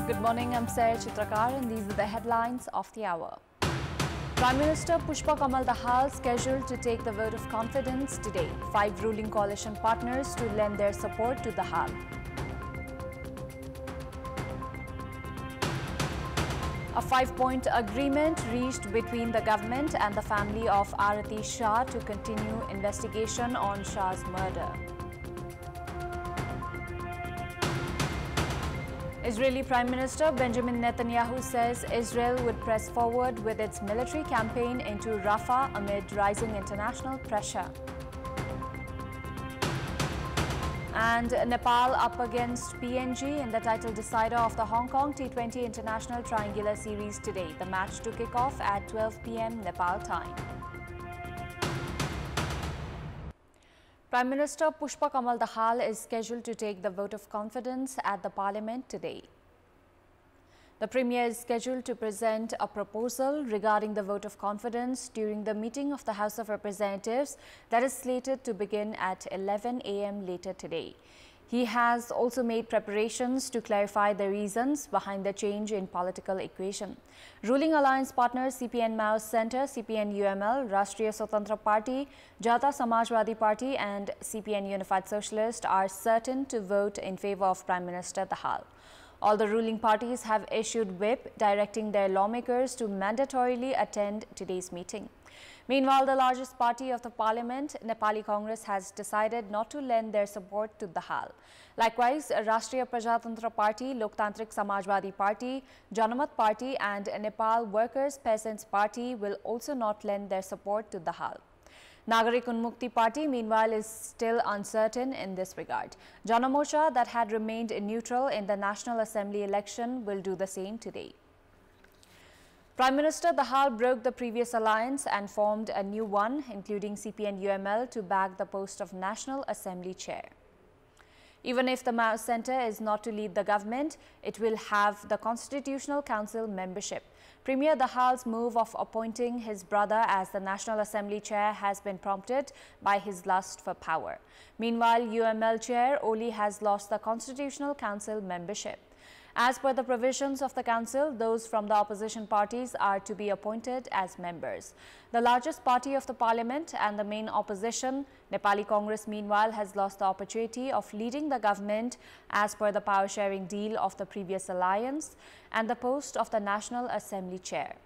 Good morning, I'm Chitrakar and these are the headlines of the hour. Prime Minister Pushpa Kamal Dahal scheduled to take the vote of confidence today. 5 ruling coalition partners to lend their support to Dahal. A 5-point agreement reached between the government and the family of Arati Shah to continue investigation on Shah's murder. Israeli Prime Minister Benjamin Netanyahu says Israel would press forward with its military campaign into Rafah amid rising international pressure. And Nepal up against PNG in the title decider of the Hong Kong T20 International Triangular Series today. The match to kick off at 12 p.m. Nepal time. Prime Minister Pushpa Kamal Dahal is scheduled to take the vote of confidence at the Parliament today. The Premier is scheduled to present a proposal regarding the vote of confidence during the meeting of the House of Representatives that is slated to begin at 11 a.m. later today. He has also made preparations to clarify the reasons behind the change in political equation. Ruling alliance partners CPN Maoist Centre, CPN UML, Rashtriya Swatantra Party, Jata Samajwadi Party and CPN Unified Socialist are certain to vote in favour of Prime Minister Dahal. All the ruling parties have issued whip directing their lawmakers to mandatorily attend today's meeting. Meanwhile, the largest party of the parliament, Nepali Congress, has decided not to lend their support to Dahal. Likewise, Rashtriya Prajatantra Party, Loktantrik Samajwadi Party, Janamat Party and Nepal Workers Peasants Party will also not lend their support to Dahal. Nagarik Unmukti Party, meanwhile, is still uncertain in this regard. Jana Morcha, that had remained neutral in the National Assembly election, will do the same today. Prime Minister Dahal broke the previous alliance and formed a new one, including CPN UML, to bag the post of National Assembly Chair. Even if the Maoist Centre is not to lead the government, it will have the Constitutional Council membership. Premier Dahal's move of appointing his brother as the National Assembly Chair has been prompted by his lust for power. Meanwhile, UML Chair Oli has lost the Constitutional Council membership. As per the provisions of the council, those from the opposition parties are to be appointed as members. The largest party of the parliament and the main opposition, Nepali Congress, meanwhile, has lost the opportunity of leading the government as per the power-sharing deal of the previous alliance and the post of the National Assembly Chair.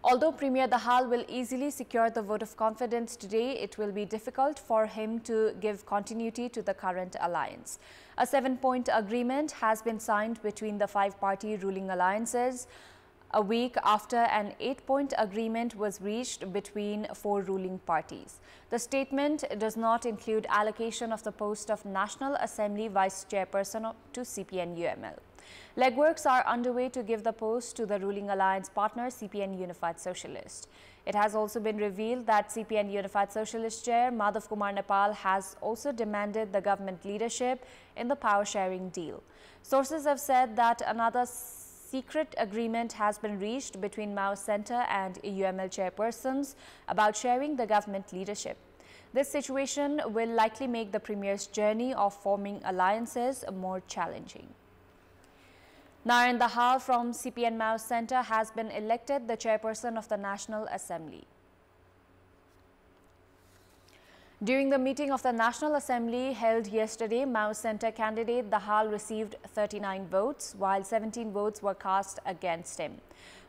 Although Premier Dahal will easily secure the vote of confidence today, it will be difficult for him to give continuity to the current alliance. A 7-point agreement has been signed between the 5-party ruling alliances a week after an 8-point agreement was reached between 4 ruling parties. The statement does not include allocation of the post of National Assembly Vice Chairperson to CPN UML. Legworks are underway to give the post to the ruling alliance partner CPN Unified Socialist. It has also been revealed that CPN Unified Socialist Chair Madhav Kumar Nepal has also demanded the government leadership in the power-sharing deal. Sources have said that another secret agreement has been reached between Maoist Centre and UML chairpersons about sharing the government leadership. This situation will likely make the Premier's journey of forming alliances more challenging. Narayan Dahal from CPN Maoist Centre has been elected the chairperson of the National Assembly. During the meeting of the National Assembly held yesterday, Maoist Centre candidate Dahal received 39 votes, while 17 votes were cast against him.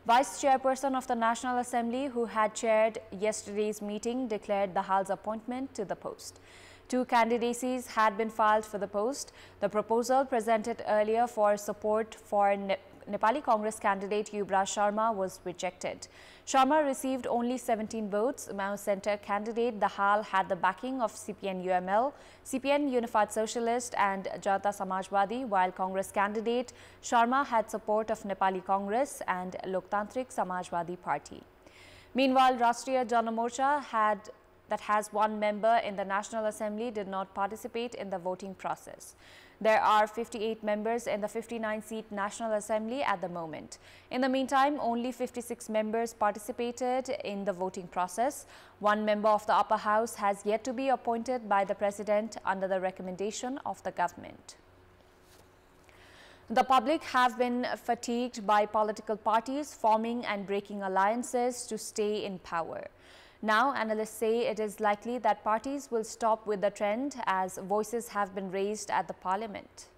Vice Chairperson of the National Assembly, who had chaired yesterday's meeting, declared Dahal's appointment to the post. 2 candidacies had been filed for the post. The proposal presented earlier for support for Nepali Congress candidate Yuvraj Sharma was rejected. Sharma received only 17 votes. Maoist Centre candidate Dahal had the backing of CPN UML, CPN Unified Socialist and Jata Samajwadi, while Congress candidate Sharma had support of Nepali Congress and Loktantrik Samajwadi Party. Meanwhile, Rashtriya Jana Morcha that has 1 member in the National Assembly did not participate in the voting process. There are 58 members in the 59-seat National Assembly at the moment. In the meantime, only 56 members participated in the voting process. 1 member of the upper house has yet to be appointed by the President under the recommendation of the government. The public have been fatigued by political parties forming and breaking alliances to stay in power. Now, analysts say it is likely that parties will stop with the trend as voices have been raised at the parliament.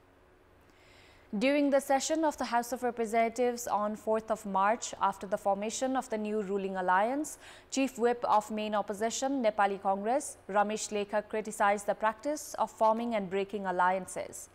During the session of the House of Representatives on 4th of March, after the formation of the new ruling alliance, Chief Whip of main opposition, Nepali Congress, Ramesh Lekhak criticized the practice of forming and breaking alliances.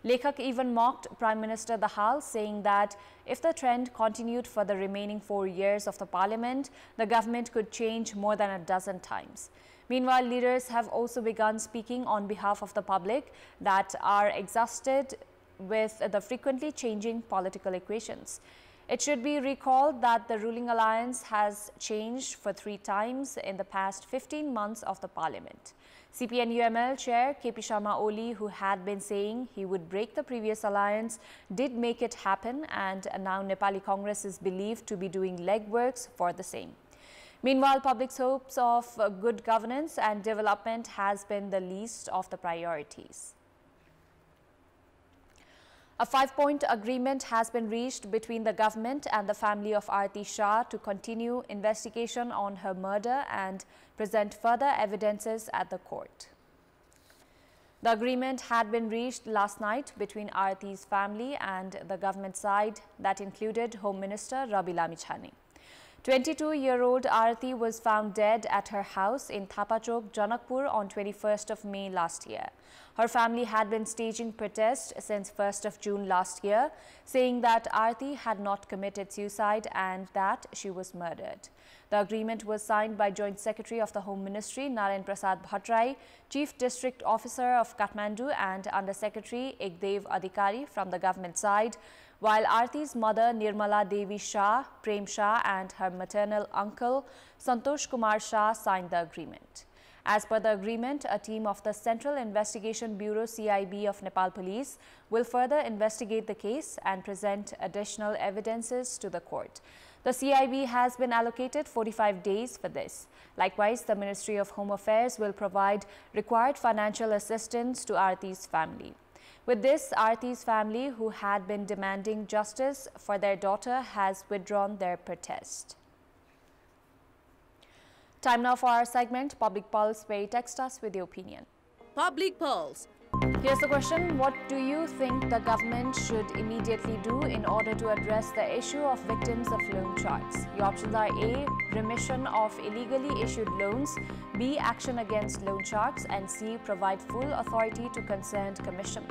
Lekhak even mocked Prime Minister Dahal, saying that if the trend continued for the remaining 4 years of the parliament, the government could change more than a dozen times. Meanwhile, leaders have also begun speaking on behalf of the public that are exhausted with the frequently changing political equations. It should be recalled that the ruling alliance has changed for 3 times in the past 15 months of the parliament. CPN-UML chair KP Sharma Oli, who had been saying he would break the previous alliance, did make it happen, and now Nepali Congress is believed to be doing legworks for the same. Meanwhile, public's hopes of good governance and development has been the least of the priorities. A 5-point agreement has been reached between the government and the family of Aarti Shah to continue investigation on her murder and present further evidences at the court. The agreement had been reached last night between Aarti's family and the government side that included Home Minister Rabi Lamichhane. 22-year-old Aarti was found dead at her house in Thapachok, Janakpur on 21st of May last year. Her family had been staging protests since 1st of June last year, saying that Aarti had not committed suicide and that she was murdered. The agreement was signed by Joint Secretary of the Home Ministry Narayan Prasad Bhattarai, Chief District Officer of Kathmandu and Under Secretary Ekdev Adhikari from the government side, while Aarti's mother Nirmala Devi Shah, Prem Shah and her maternal uncle Santosh Kumar Shah signed the agreement. As per the agreement, a team of the Central Investigation Bureau CIB of Nepal Police will further investigate the case and present additional evidences to the court. The CIB has been allocated 45 days for this. Likewise, the Ministry of Home Affairs will provide required financial assistance to Aarti's family. With this, Aarti's family, who had been demanding justice for their daughter, has withdrawn their protest. Time now for our segment, Public Pulse, where you text us with your opinion. Public Pulse. Here's the question. What do you think the government should immediately do in order to address the issue of victims of loan sharks? Your options are A, remission of illegally issued loans, B, action against loan sharks, and C, provide full authority to concerned commission.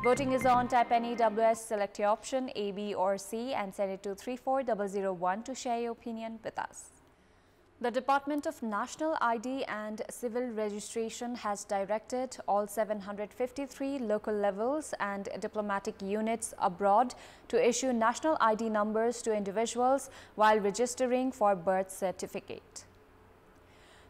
Voting is on. Type any WS, select your option A, B or C and send it to 34001 to share your opinion with us. The Department of National ID and Civil Registration has directed all 753 local levels and diplomatic units abroad to issue national ID numbers to individuals while registering for birth certificate.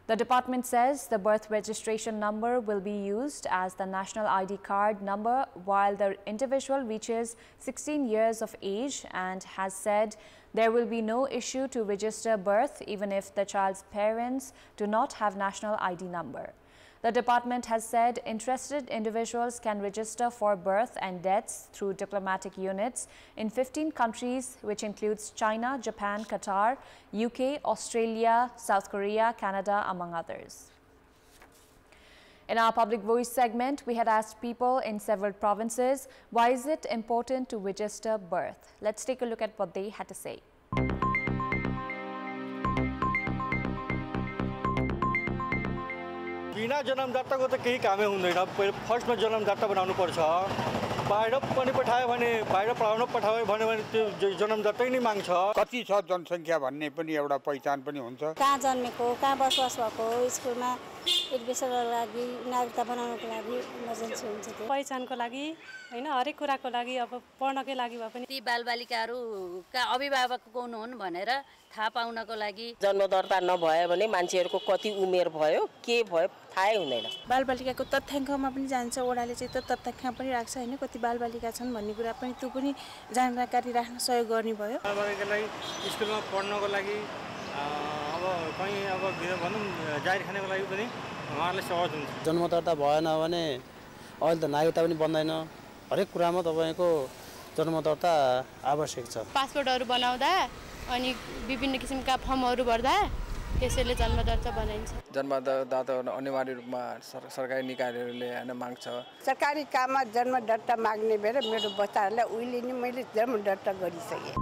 The department says the birth registration number will be used as the national ID card number while the individual reaches 16 years of age, and has said there will be no issue to register birth even if the child's parents do not have national ID number. The department has said interested individuals can register for birth and deaths through diplomatic units in 15 countries, which includes China, Japan, Qatar, UK, Australia, South Korea, Canada, among others. In our Public Voice segment, we had asked people in several provinces, why is it important to register birth? Let's take a look at what they had to say. बिना जन्मदाताको त केही कामै हुँदैन। फर्स्टमा जन्मदाता बनाउनु पर्छ। बाहिर पनि पठायो भने बाहिर पढाउन पठायो भने त्यो जन्मदातै नै माग्छ। कति छ जनसंख्या भन्ने पनि एउटा पहिचान पनि हुन्छ। कहाँ जन्मेको, कहाँ बसोबास भएको, स्कुलमा एडमिसनको लागि, नागरिकता बनाउनको लागि इमर्जेन्सी हुन्छ त्यो। पहिचानको लागि हैन, हरेक कुराको लागि, अब पढ्नकै लागि भए पनि ती बालबालिकाहरूका अभिभावक कोन हुन् भनेर थाहा पाउनको लागि जन्म दर्ता नभए भने मान्छेहरुको कति उमेर भयो, के भयो थाहै हुँदैन। बालबालिकाको तथ्याङ्कमा पनि जान्छ, ओडाले चाहिँ त्यो तथ्याङ्क पनि राख्छ हैन, कति बालबालिका छन् भन्ने कुरा पनि त्यो पनि जानकारी राख्न सहयोग गर्ने भयो। बालबालिकालाई स्कुलमा पढ्नको लागि अब कहीं अब भनौं जागिर खानको लागि पनि उहाँहरुले सहज हुन्छ। जन्म दर्ता भएन भने अहिले त नागरिकता पनि बन्दैन। हरेक कुरामा तपाईको जन्म दर्ता आवश्यक छ। पासपोर्टहरु बनाउँदा अनि विभिन्न किसिमका फर्महरु भर्दा त्यसैले जन्म दर्ता बनाइन्छ। जन्म दर्ता अनिवार्य रूपमा सरकारी निकायहरूले हैन माग्छ। सरकारी काममा जन्म दर्ता माग्ने भएर मेरो बच्चाहरुलाई उहिले नै मैले जन्म दर्ता गरिसके।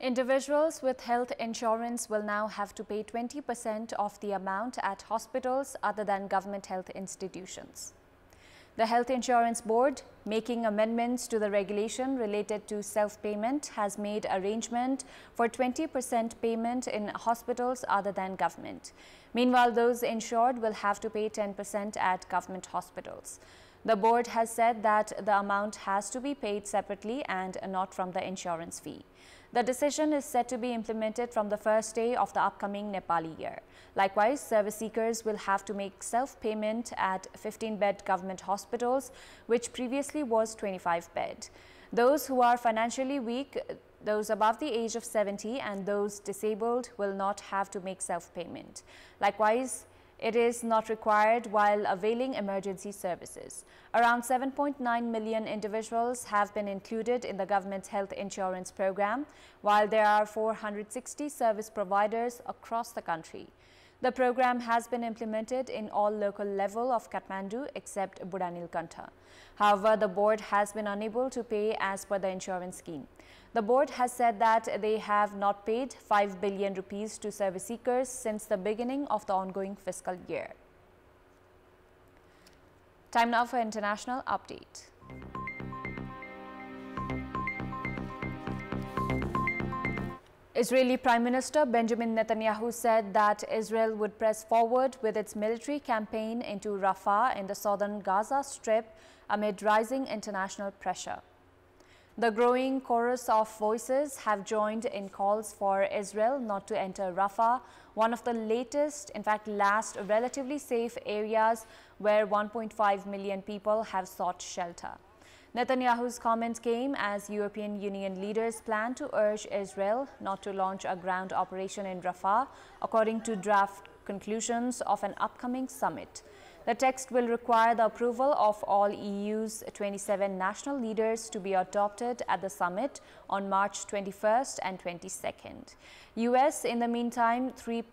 Individuals with health insurance will now have to pay 20% of the amount at hospitals other than government health institutions. The Health Insurance Board, making amendments to the regulation related to self-payment, has made arrangement for 20% payment in hospitals other than government. Meanwhile, those insured will have to pay 10% at government hospitals. The board has said that the amount has to be paid separately and not from the insurance fee. The decision is set to be implemented from the first day of the upcoming Nepali year. Likewise, service seekers will have to make self-payment at 15-bed government hospitals, which previously was 25-bed. Those who are financially weak, those above the age of 70 and those disabled will not have to make self-payment. Likewise, it is not required while availing emergency services. Around 7.9 million individuals have been included in the government's health insurance program, while there are 460 service providers across the country. The program has been implemented in all local level of Kathmandu except Budanilkantha. However, the board has been unable to pay as per the insurance scheme. The board has said that they have not paid 5 billion rupees to service seekers since the beginning of the ongoing fiscal year. Time now for international update. Israeli Prime Minister Benjamin Netanyahu said that Israel would press forward with its military campaign into Rafah in the southern Gaza Strip amid rising international pressure. The growing chorus of voices have joined in calls for Israel not to enter Rafah, one of the latest, in fact last, relatively safe areas where 1.5 million people have sought shelter. Netanyahu's comment came as European Union leaders plan to urge Israel not to launch a ground operation in Rafah, according to draft conclusions of an upcoming summit. The text will require the approval of all EU's 27 national leaders to be adopted at the summit on March 21st and 22nd. US, in the meantime, three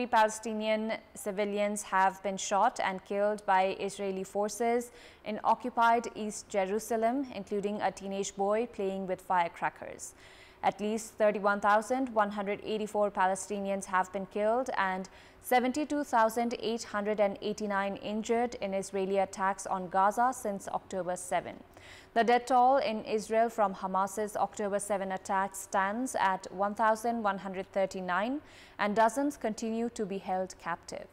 Palestinian civilians have been shot and killed by Israeli forces in occupied East Jerusalem, including a teenage boy playing with firecrackers. At least 31,184 Palestinians have been killed and 72,889 injured in Israeli attacks on Gaza since October 7. The death toll in Israel from Hamas's October 7 attacks stands at 1,139 and dozens continue to be held captive.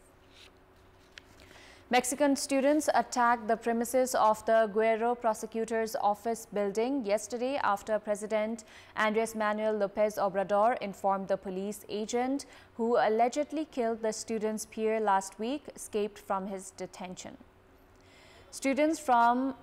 Mexican students attacked the premises of the Guerrero prosecutor's office building yesterday after President Andrés Manuel López Obrador informed the police agent who allegedly killed the student's peer last week escaped from his detention. Students from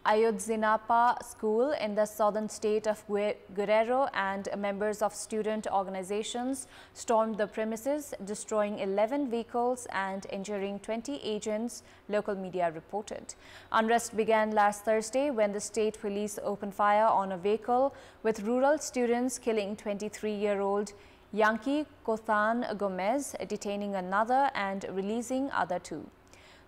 Ayotzinapa School in the southern state of Guerrero and members of student organizations stormed the premises, destroying 11 vehicles and injuring 20 agents, local media reported. Unrest began last Thursday when the state police opened fire on a vehicle with rural students, killing 23-year-old Yankee Cothan Gomez, detaining another and releasing other two.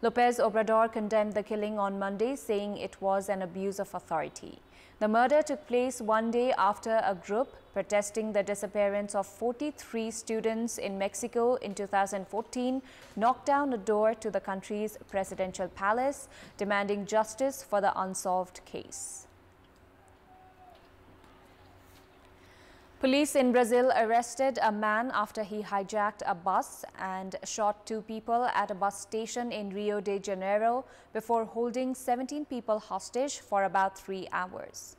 López Obrador condemned the killing on Monday, saying it was an abuse of authority. The murder took place one day after a group protesting the disappearance of 43 students in Mexico in 2014 knocked down a door to the country's presidential palace, demanding justice for the unsolved case. Police in Brazil arrested a man after he hijacked a bus and shot 2 people at a bus station in Rio de Janeiro before holding 17 people hostage for about 3 hours.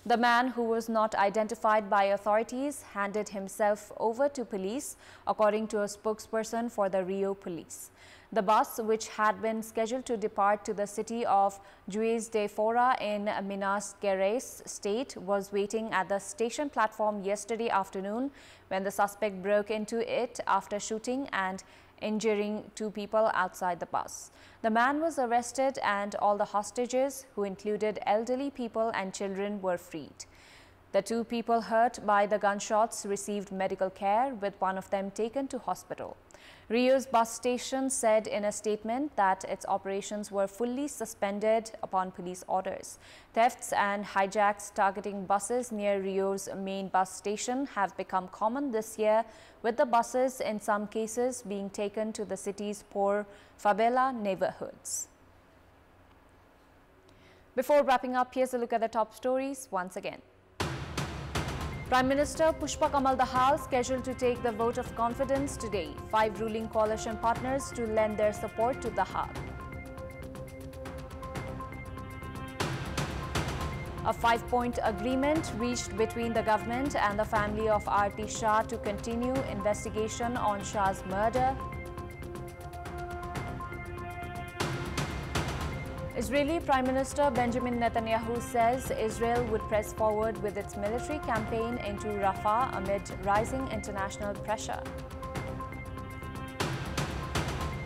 The man, who was not identified by authorities, handed himself over to police, according to a spokesperson for the Rio police. The bus, which had been scheduled to depart to the city of Juiz de Fora in Minas Gerais state, was waiting at the station platform yesterday afternoon when the suspect broke into it after shooting and injuring 2 people outside the bus. The man was arrested and all the hostages, who included elderly people and children, were freed. The 2 people hurt by the gunshots received medical care, with one of them taken to hospital. Rio's bus station said in a statement that its operations were fully suspended upon police orders. Thefts and hijacks targeting buses near Rio's main bus station have become common this year, with the buses in some cases being taken to the city's poor favela neighborhoods. Before wrapping up, here's a look at the top stories once again. Prime Minister Pushpa Kamal Dahal scheduled to take the vote of confidence today. 5 ruling coalition partners to lend their support to Dahal. A 5-point agreement reached between the government and the family of Aarti Shah to continue investigation on Shah's murder. Israeli Prime Minister Benjamin Netanyahu says Israel would press forward with its military campaign into Rafah amid rising international pressure.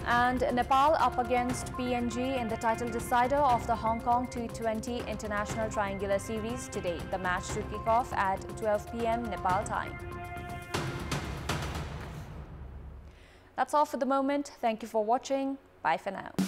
And Nepal up against PNG in the title decider of the Hong Kong T20 International Triangular Series today. The match to kick off at 12 p.m. Nepal time. That's all for the moment. Thank you for watching. Bye for now.